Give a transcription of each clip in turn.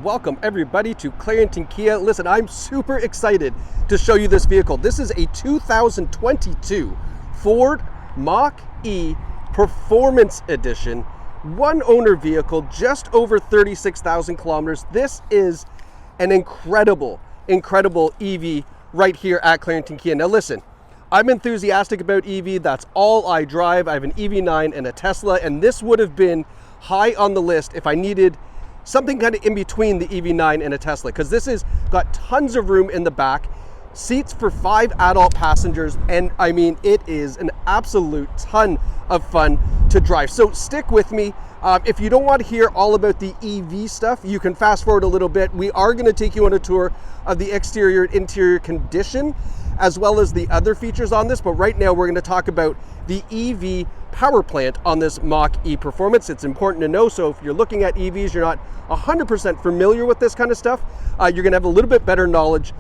Welcome everybody to Clarington Kia. Listen, I'm super excited to show you this vehicle. This is a 2022 Ford Mach-E Performance Edition, one owner vehicle, just over 36,000 kilometers. This is an incredible EV right here at Clarington Kia. Now listen, I'm enthusiastic about EV. That's all I drive. I have an EV9 and a Tesla, and this would have been high on the list if I needed something kind of in between the EV9 and a Tesla, because this has got tons of room in the back, seats for 5 adult passengers, and I mean, it is an absolute ton of fun to drive. So stick with me. If you don't want to hear all about the EV stuff, you can fast forward a little bit. We are going to take you on a tour of the exterior and interior condition, as well as the other features on this. But right now we're going to talk about the EV power plant on this Mach-E Performance. It's important to know, so if you're looking at EVs, you're not 100% familiar with this kind of stuff, you're going to have a little bit better knowledge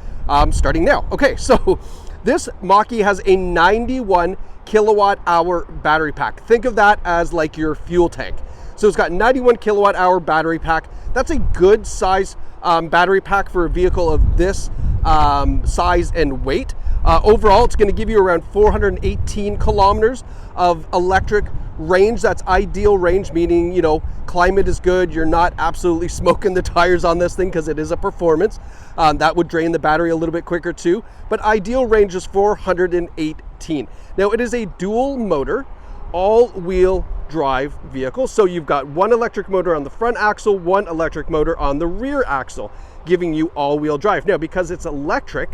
starting now. Okay, so this Mach-E has a 91 kilowatt hour battery pack. Think of that as like your fuel tank. So it's got 91 kilowatt hour battery pack. That's a good size battery pack for a vehicle of this size and weight. Overall, it's going to give you around 418 kilometers of electric range. That's ideal range, meaning, you know, climate is good. You're not absolutely smoking the tires on this thing because it is a performance. That would drain the battery a little bit quicker too. But ideal range is 418. Now, it is a dual motor, all-wheel drive vehicle. So you've got one electric motor on the front axle, one electric motor on the rear axle, giving you all-wheel drive. Now, because it's electric,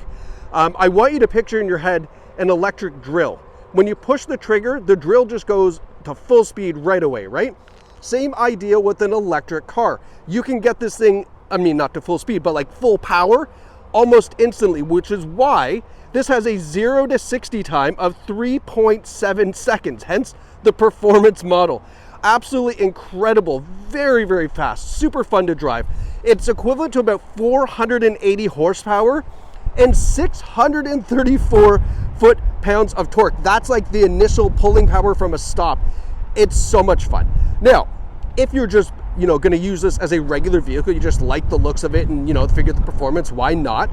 I want you to picture in your head an electric drill. When you push the trigger, the drill just goes to full speed right away, right? Same idea with an electric car. You can get this thing, I mean, not to full speed, but like full power almost instantly, which is why this has a 0 to 60 time of 3.7 seconds, hence the performance model. Absolutely incredible, very fast, super fun to drive. It's equivalent to about 480 horsepower and 634 foot-pounds of torque. That's like the initial pulling power from a stop. It's so much fun. Now, if you're just, you know, going to use this as a regular vehicle, you just like the looks of it and, you know, figure the performance, why not?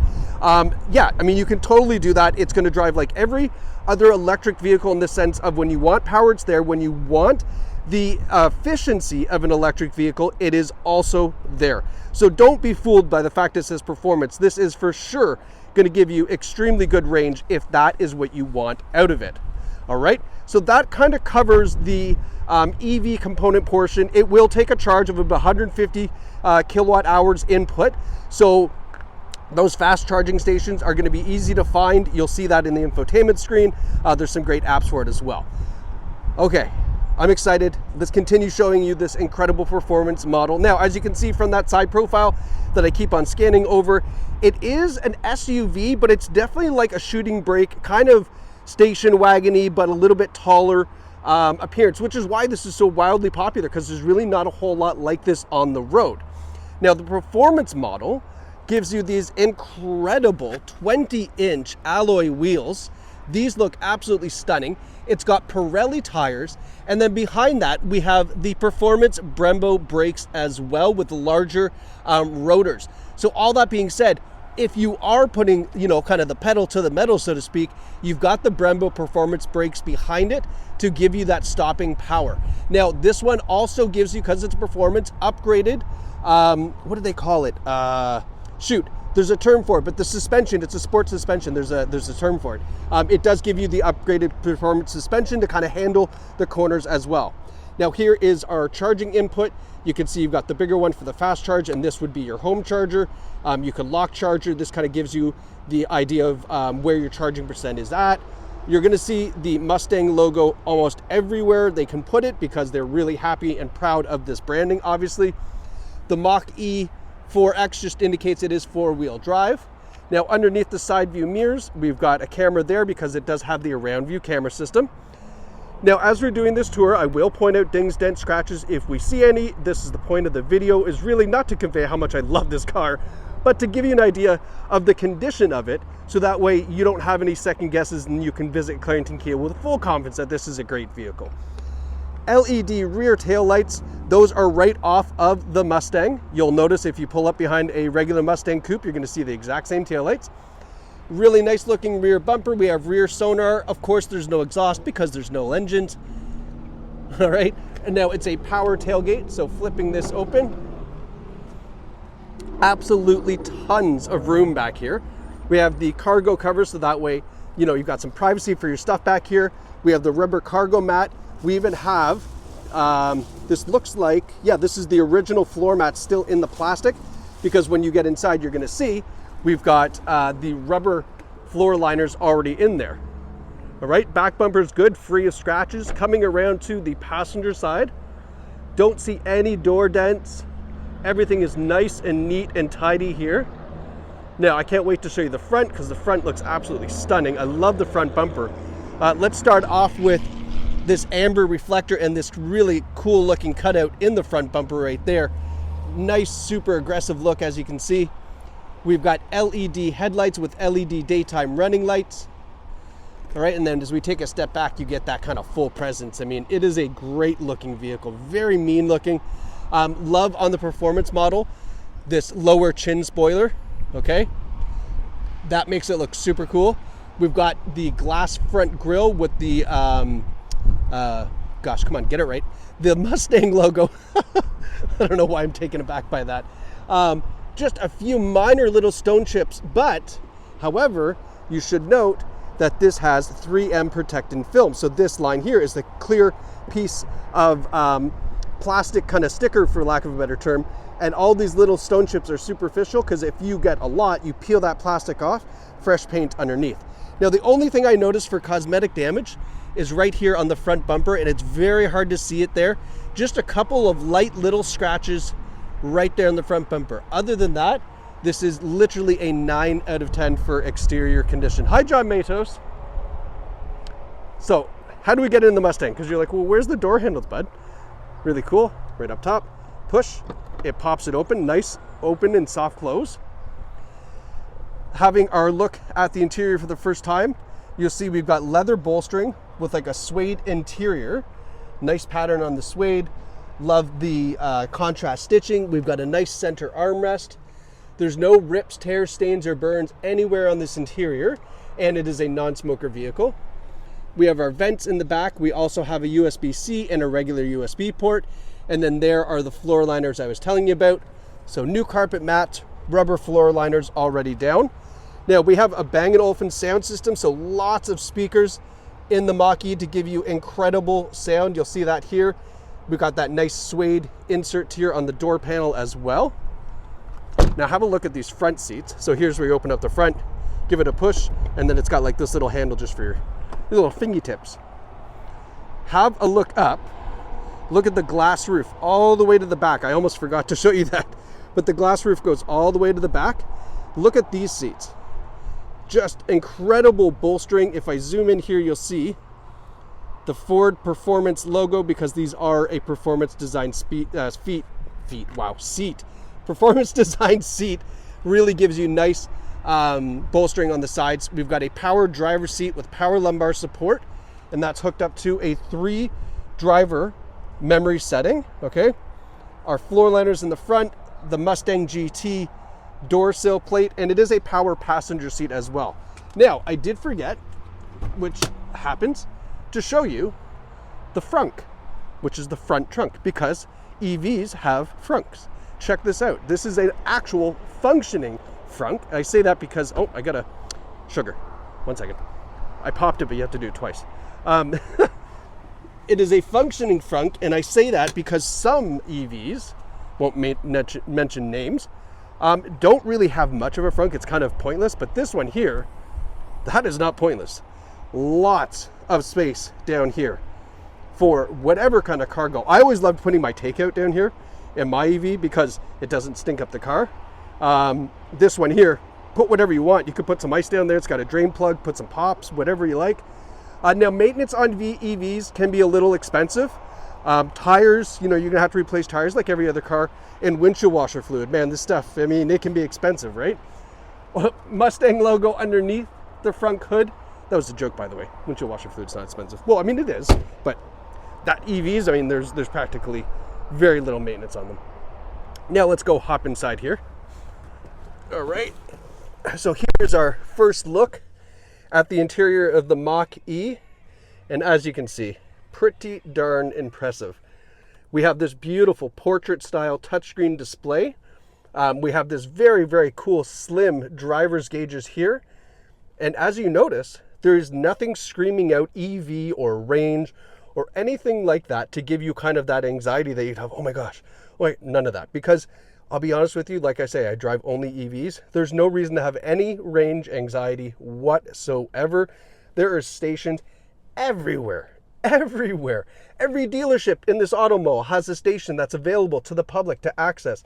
Yeah, I mean, you can totally do that. It's going to drive like every other electric vehicle in the sense of when you want power, it's there. When you want the efficiency of an electric vehicle, it is also there. So don't be fooled by the fact it says performance. This is for sure going to give you extremely good range if that is what you want out of it. All right, so that kind of covers the EV component portion. It will take a charge of about 150 kilowatt hours input. So those fast charging stations are going to be easy to find. You'll see that in the infotainment screen. There's some great apps for it as well. Okay, I'm excited. Let's continue showing you this incredible performance model. Now, as you can see from that side profile that I keep on scanning over, it is an SUV, but it's definitely like a shooting brake, kind of station wagon-y, but a little bit taller appearance, which is why this is so wildly popular, because there's really not a whole lot like this on the road. Now, the performance model gives you these incredible 20-inch alloy wheels. These look absolutely stunning. It's got Pirelli tires, and then behind that we have the performance Brembo brakes as well, with larger rotors. So all that being said, if you are putting, you know, kind of the pedal to the metal, so to speak, you've got the Brembo performance brakes behind it to give you that stopping power. Now, this one also gives you, because it's performance, upgraded, what do they call it? Shoot, there's a term for it, but the suspension, it's a sport suspension. There's a term for it. It does give you the upgraded performance suspension to kind of handle the corners as well. Now, here is our charging input. You can see you've got the bigger one for the fast charge, and this would be your home charger. You can lock charger. This kind of gives you the idea of where your charging percent is at. You're going to see the Mustang logo almost everywhere they can put it, because they're really happy and proud of this branding, obviously. The Mach-E 4X just indicates it is 4-wheel drive. Now, underneath the side view mirrors, we've got a camera there because it does have the around view camera system. Now, as we're doing this tour, I will point out dings, dents, scratches if we see any. This is the point of the video, is really not to convey how much I love this car, but to give you an idea of the condition of it, so that way you don't have any second guesses and you can visit Clarington Kia with full confidence that this is a great vehicle. LED rear tail lights. Those are right off of the Mustang. You'll notice if you pull up behind a regular Mustang coupe, you're going to see the exact same tail lights. Really nice looking rear bumper. We have rear sonar. Of course, there's no exhaust because there's no engines. All right, and now it's a power tailgate, so flipping this open, absolutely tons of room back here. We have the cargo cover, so that way, you know, you've got some privacy for your stuff back here. We have the rubber cargo mat. We even have, this looks like, yeah, this is the original floor mat still in the plastic, because when you get inside, you're gonna see we've got the rubber floor liners already in there. All right, back bumper is good, free of scratches. Coming around to the passenger side, don't see any door dents. Everything is nice and neat and tidy here. Now, I can't wait to show you the front because the front looks absolutely stunning. I love the front bumper. Let's start off with this amber reflector and this really cool looking cutout in the front bumper right there. Nice, super aggressive look, as you can see. We've got LED headlights with LED daytime running lights. All right, and then as we take a step back, you get that kind of full presence. I mean, it is a great looking vehicle, very mean looking. Love on the performance model, this lower chin spoiler, okay? That makes it look super cool. We've got the glass front grille with the, gosh, come on, get it right. The Mustang logo. I don't know why I'm taken aback by that. Just a few minor little stone chips, but however, you should note that this has 3M protectant film. So this line here is the clear piece of plastic kind of sticker, for lack of a better term. And all these little stone chips are superficial because if you get a lot, you peel that plastic off, fresh paint underneath. Now, the only thing I noticed for cosmetic damage is right here on the front bumper, and it's very hard to see it there. Just a couple of light little scratches right there on the front bumper. Other than that, this is literally a 9 out of 10 for exterior condition. Hi, John Matos. So, how do we get in the Mustang? Because you're like, well, where's the door handles, bud? Really cool, right up top. Push, it pops it open, nice open and soft close. Having our look at the interior for the first time, you'll see we've got leather bolstering with like a suede interior. Nice pattern on the suede. Love the contrast stitching. We've got a nice center armrest. There's no rips, tears, stains, or burns anywhere on this interior, and it is a non-smoker vehicle. We have our vents in the back. We also have a USB-C and a regular USB port. And then there are the floor liners I was telling you about. So new carpet mat, rubber floor liners already down. Now we have a Bang & Olufsen sound system, so lots of speakers in the Mach-E to give you incredible sound. You'll see that here. We've got that nice suede insert here on the door panel as well. Now have a look at these front seats. So here's where you open up the front, give it a push, and then it's got like this little handle just for your little fingertips. Have a look up. Look at the glass roof all the way to the back. I almost forgot to show you that, but the glass roof goes all the way to the back. Look at these seats. Just incredible bolstering. If I zoom in here, you'll see the Ford Performance logo, because these are a performance design seat. Performance design seat really gives you nice bolstering on the sides. We've got a power driver seat with power lumbar support, and that's hooked up to a 3-driver memory setting, okay? Our floor liners in the front, the Mustang GT door sill plate, and it is a power passenger seat as well. Now, I did forget, which happens, to show you the frunk, which is the front trunk, because EVs have frunks. Check this out. This is an actual functioning frunk. I say that because, oh, I got a sugar. 1 second. I popped it, but you have to do it twice. It is a functioning frunk, and I say that because some EVs, won't mention names, don't really have much of a frunk. It's kind of pointless, but this one here, that is not pointless. Lots of space down here for whatever kind of cargo. I always loved putting my takeout down here in my EV because it doesn't stink up the car. This one here, put whatever you want. You could put some ice down there. It's got a drain plug, put some pops, whatever you like. Now, maintenance on EVs can be a little expensive. Tires, you know, you're gonna have to replace tires like every other car, and windshield washer fluid. Man, this stuff, I mean, it can be expensive, right? Mustang logo underneath the front hood. That was a joke, by the way. Windshield washer fluid's not expensive. Well, I mean, it is, but that EVs, I mean, there's practically very little maintenance on them. Now let's go hop inside here. All right, so here's our first look at the interior of the Mach-E, and as you can see, pretty darn impressive. We have this beautiful portrait style touchscreen display. We have this very, very cool slim driver's gauges here. And as you notice, there is nothing screaming out EV or range or anything like that to give you kind of that anxiety that you'd have, oh my gosh, wait, none of that. Because I'll be honest with you, like I say, I drive only EVs. There's no reason to have any range anxiety whatsoever. There are stations everywhere. Everywhere. Every dealership in this auto mall has a station that's available to the public to access.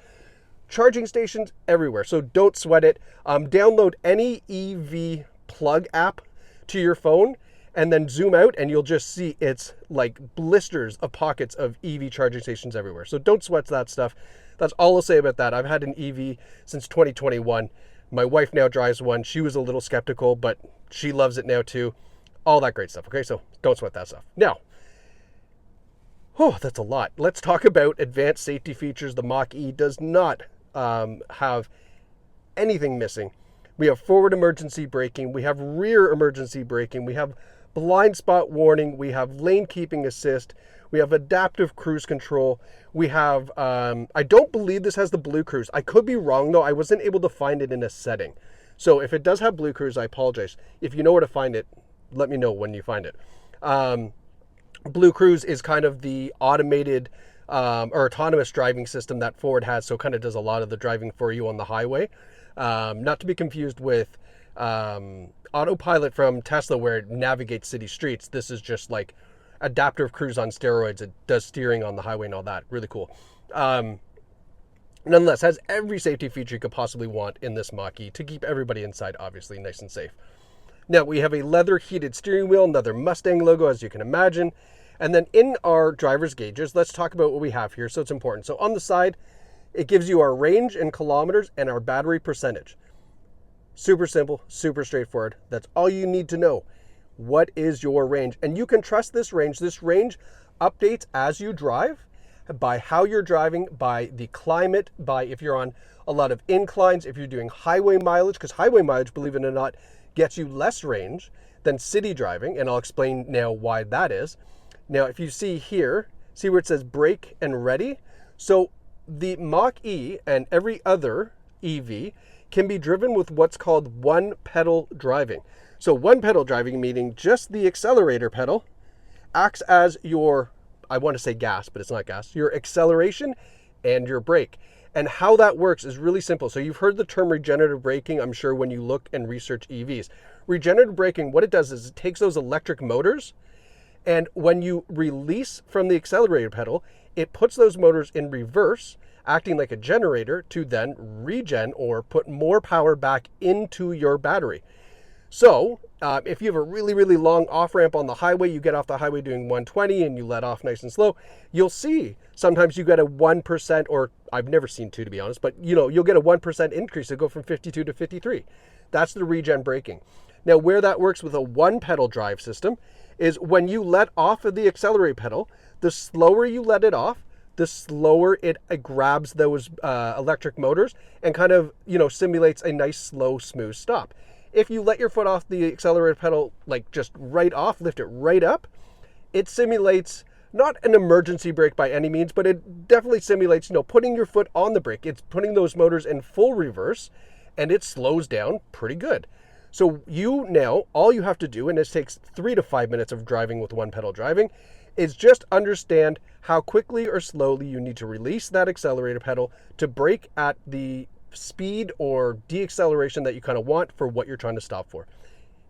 Charging stations everywhere, so don't sweat it. Download any EV plug app to your phone and then zoom out and you'll just see it's like blisters of pockets of EV charging stations everywhere. So don't sweat that stuff. That's all I'll say about that. I've had an EV since 2021. My wife now drives one. She was a little skeptical, but she loves it now too. All that great stuff, okay? So don't sweat that stuff. Now, that's a lot. Let's talk about advanced safety features. The Mach-E does not have anything missing. We have forward emergency braking. We have rear emergency braking. We have blind spot warning. We have lane keeping assist. We have adaptive cruise control. We have, I don't believe this has the blue cruise. I could be wrong though. I wasn't able to find it in a setting. So if it does have blue cruise, I apologize. If you know where to find it, let me know when you find it. Blue Cruise is kind of the automated or autonomous driving system that Ford has, so it kind of does a lot of the driving for you on the highway. Not to be confused with autopilot from Tesla, where it navigates city streets. This is just like adaptive cruise on steroids. It does steering on the highway and all that. Really cool. Nonetheless, has every safety feature you could possibly want in this Mach-E to keep everybody inside, obviously, nice and safe. Now, we have a leather heated steering wheel, another Mustang logo, as you can imagine. And then in our driver's gauges, let's talk about what we have here. So it's important. So on the side, it gives you our range in kilometers and our battery percentage. Super simple, super straightforward. That's all you need to know. What is your range? And you can trust this range. This range updates as you drive, by how you're driving, by the climate, by if you're on a lot of inclines, if you're doing highway mileage, because highway mileage, believe it or not, gets you less range than city driving, and I'll explain now why that is. Now, if you see here, see where it says brake and ready? So the Mach-E and every other EV can be driven with what's called one pedal driving. So one pedal driving, meaning just the accelerator pedal acts as your, I want to say gas, but it's not gas, your acceleration and your brake. And how that works is really simple. So you've heard the term regenerative braking, I'm sure, when you look and research EVs. Regenerative braking, what it does is it takes those electric motors, and when you release from the accelerator pedal, it puts those motors in reverse, acting like a generator to then regen or put more power back into your battery. So if you have a really, really long off-ramp on the highway, you get off the highway doing 120 and you let off nice and slow, you'll see sometimes you get a 1%, or I've never seen 2 to be honest, but you'll get a 1% increase to go from 52 to 53. That's the regen braking. Now, where that works with a one pedal drive system is when you let off of the accelerator pedal, the slower you let it off, the slower it grabs those electric motors and kind of, simulates a nice, slow, smooth stop. If you let your foot off the accelerator pedal, like just right off, lift it right up, it simulates not an emergency brake by any means, but it definitely simulates, putting your foot on the brake. It's putting those motors in full reverse, and it slows down pretty good. So all you have to do, and this takes 3 to 5 minutes of driving with one pedal driving, is just understand how quickly or slowly you need to release that accelerator pedal to brake at the speed or deacceleration that you kind of want for what you're trying to stop for.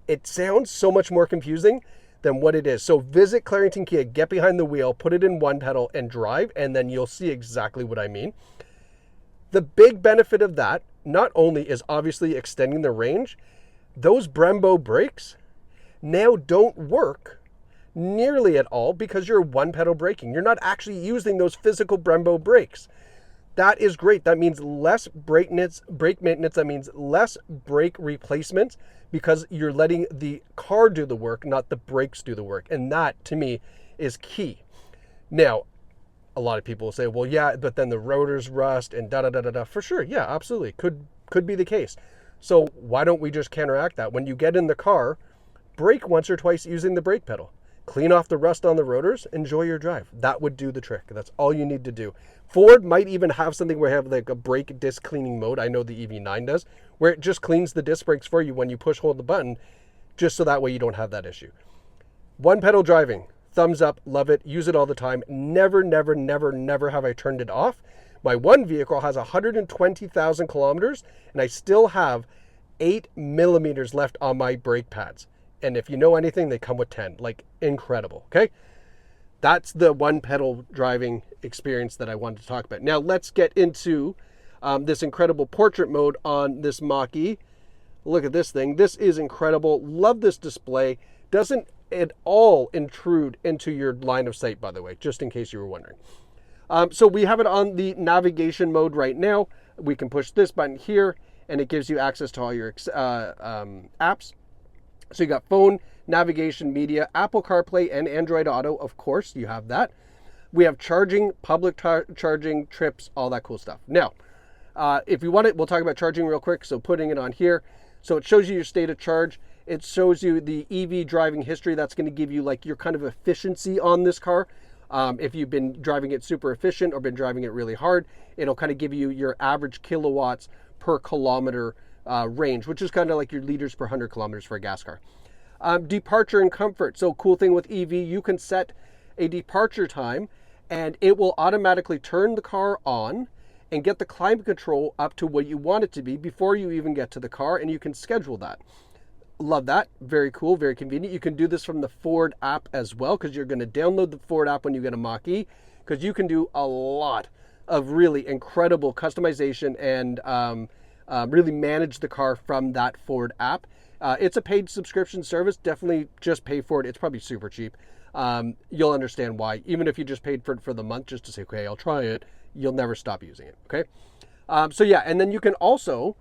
It sounds so much more confusing than what it is. So visit Clarington Kia, get behind the wheel, put it in one pedal and drive, and then you'll see exactly what I mean. The big benefit of that not only is obviously extending the range, those Brembo brakes now don't work nearly at all because you're one pedal braking. You're not actually using those physical Brembo brakes. That is great. That means less brake maintenance. That means less brake replacements because you're letting the car do the work, not the brakes do the work. And that, to me, is key. Now, a lot of people will say, well, yeah, but then the rotors rust and da-da-da-da-da. For sure, yeah, absolutely. Could be the case. So why don't we just counteract that? When you get in the car, brake once or twice using the brake pedal. Clean off the rust on the rotors, enjoy your drive. That would do the trick. That's all you need to do. Ford might even have something where you have like a brake disc cleaning mode. I know the EV9 does, where it just cleans the disc brakes for you when you push hold the button, just so that way you don't have that issue. One pedal driving, thumbs up, love it, use it all the time. Never, never, never, never have I turned it off. My one vehicle has 120,000 kilometers, and I still have 8 millimeters left on my brake pads. And if you know anything, they come with 10. Like, incredible, okay? That's the one pedal driving experience that I wanted to talk about. Now, let's get into this incredible portrait mode on this Mach-E. Look at this thing. This is incredible. Love this display. Doesn't at all intrude into your line of sight, by the way, just in case you were wondering. So we have it on the navigation mode right now. We can push this button here, and it gives you access to all your apps. So you got phone, navigation, media, Apple CarPlay, and Android Auto. Of course, you have that. We have charging, public charging, trips, all that cool stuff. Now, if you want it, we'll talk about charging real quick. So putting it on here. So it shows you your state of charge. It shows you the EV driving history. That's going to give you like your kind of efficiency on this car. If you've been driving it super efficient or been driving it really hard, it'll kind of give you your average kilowatts per kilometer range, which is kind of like your liters per 100 kilometers for a gas car. Departure and comfort. So cool thing with EV, you can set a departure time and it will automatically turn the car on and get the climate control up to what you want it to be before you even get to the car, and you can schedule that. Love that. Very cool, very convenient. You can do this from the Ford app as well, because you're going to download the Ford app when you get a Mach-E, because you can do a lot of really incredible customization and really manage the car from that Ford app. It's a paid subscription service. Definitely just pay for it. It's probably super cheap. You'll understand why. Even if you just paid for the month just to say, okay, I'll try it, you'll never stop using it, okay? So yeah, and then you can also,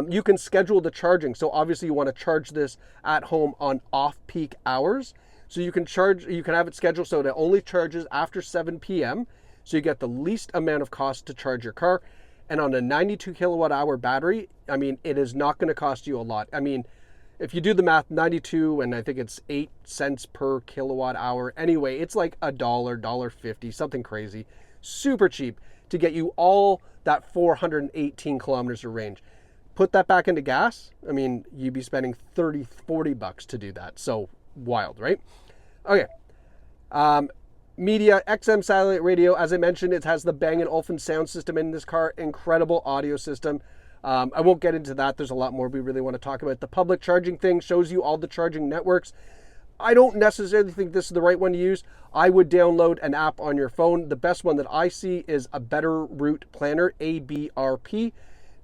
you can schedule the charging. So obviously you want to charge this at home on off-peak hours. So you can have it scheduled so that it only charges after 7 p.m. So you get the least amount of cost to charge your car. And on a 92 kilowatt hour battery, I mean, it is not going to cost you a lot. I mean, if you do the math, 92, and I think it's 8 cents per kilowatt hour. Anyway, it's like $1, $1.50, something crazy. Super cheap to get you all that 418 kilometers of range. Put that back into gas, I mean, you'd be spending 30, 40 bucks to do that. So wild, right? Okay. Media, XM satellite radio. As I mentioned, it has the Bang & Olufsen sound system in this car. Incredible audio system. I won't get into that. There's a lot more we really want to talk about. The public charging thing shows you all the charging networks. I don't necessarily think this is the right one to use. I would download an app on your phone. The best one that I see is a Better Route Planner, ABRP.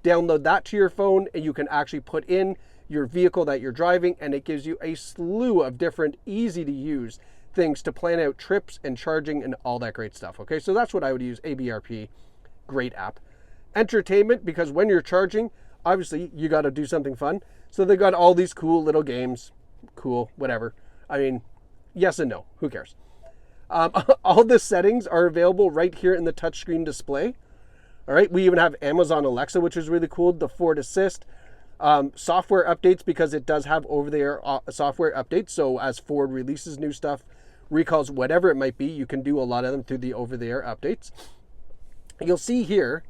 Download that to your phone and you can actually put in your vehicle that you're driving, and it gives you a slew of different easy to use things to plan out trips and charging and all that great stuff. Okay, so that's what I would use, ABRP. Great app. Entertainment, because when you're charging, obviously you got to do something fun. So they got all these cool little games. Cool, whatever. I mean, yes and no. Who cares? All the settings are available right here in the touchscreen display. All right, we even have Amazon Alexa, which is really cool. The Ford Assist. Software updates, because it does have over-the-air software updates. So as Ford releases new stuff, recalls, whatever it might be, you can do a lot of them through the over-the-air updates. You'll see here,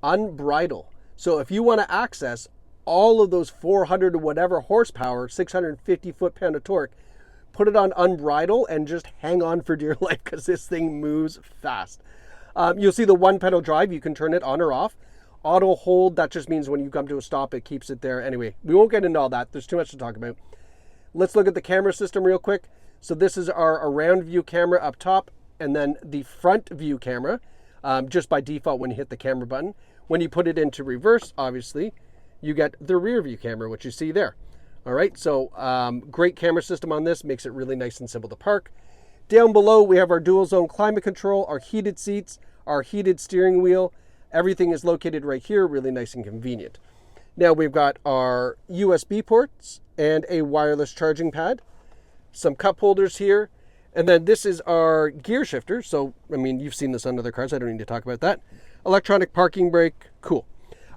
unbridled. So if you want to access all of those 400 or whatever horsepower, 650 foot-pound of torque, put it on unbridled and just hang on for dear life, because this thing moves fast. You'll see the one pedal drive. You can turn it on or off. Auto hold, that just means when you come to a stop, it keeps it there. Anyway, we won't get into all that. There's too much to talk about. Let's look at the camera system real quick. So this is our around view camera up top, and then the front view camera, just by default when you hit the camera button. When you put it into reverse, obviously, you get the rear view camera, which you see there. All right, so great camera system on this, makes it really nice and simple to park. Down below, we have our dual zone climate control, our heated seats, our heated steering wheel. Everything is located right here, really nice and convenient. Now we've got our USB ports and a wireless charging pad, some cup holders here, And then this is our gear shifter. So, I mean, you've seen this on other cars. I don't need to talk about that. Electronic parking brake. Cool.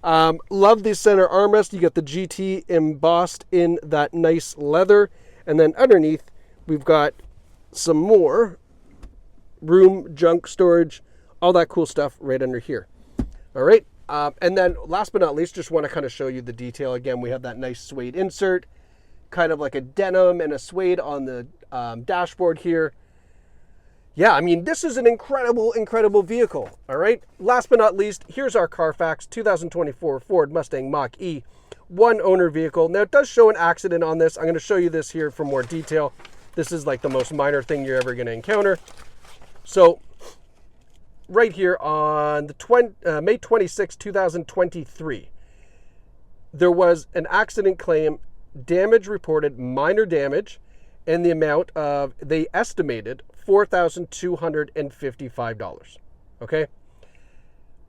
Love the center armrest. You got the GT embossed in that nice leather. And then underneath, we've got some more room, junk storage, all that cool stuff right under here. All right. And then last but not least, just want to kind of show you the detail. Again, we have that nice suede insert, kind of like a denim and a suede on the dashboard here. Yeah, I mean, this is an incredible, incredible vehicle. All right. Last but not least, here's our Carfax 2024 Ford Mustang Mach-E, one owner vehicle. Now, it does show an accident on this. I'm going to show you this here for more detail. This is like the most minor thing you're ever going to encounter. So right here on the May 26, 2023, there was an accident claim, damage reported, minor damage, and the amount of, they estimated $4,255. Okay?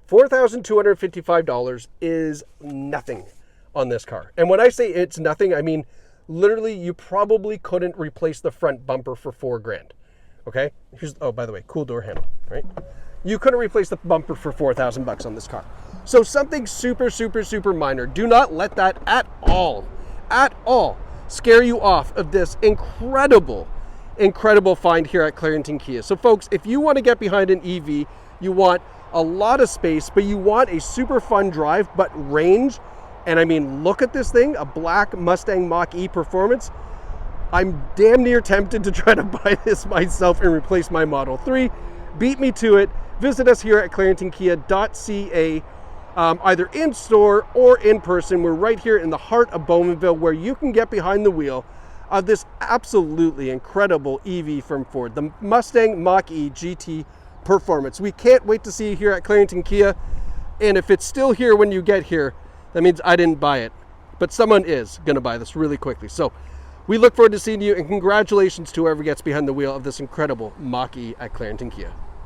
$4,255 is nothing on this car. And when I say it's nothing, I mean, literally, you probably couldn't replace the front bumper for $4,000. Okay? Here's, oh, by the way, cool door handle, right? You couldn't replace the bumper for $4,000 on this car. So something super, super, super minor. Do not let that at all scare you off of this incredible find here at Clarington Kia. So folks, if you want to get behind an EV, you want a lot of space, but you want a super fun drive, but range. And I mean, look at this thing, a black Mustang Mach-E Performance. I'm damn near tempted to try to buy this myself and replace my Model 3. Beat me to it. Visit us here at claringtonkia.ca, either in store or in person. We're right here in the heart of Bowmanville, where you can get behind the wheel of this absolutely incredible EV from Ford, the Mustang Mach-E GT Performance. We can't wait to see you here at Clarington Kia. And if it's still here when you get here, that means I didn't buy it, but someone is going to buy this really quickly. So we look forward to seeing you, and congratulations to whoever gets behind the wheel of this incredible Mach-E at Clarington Kia.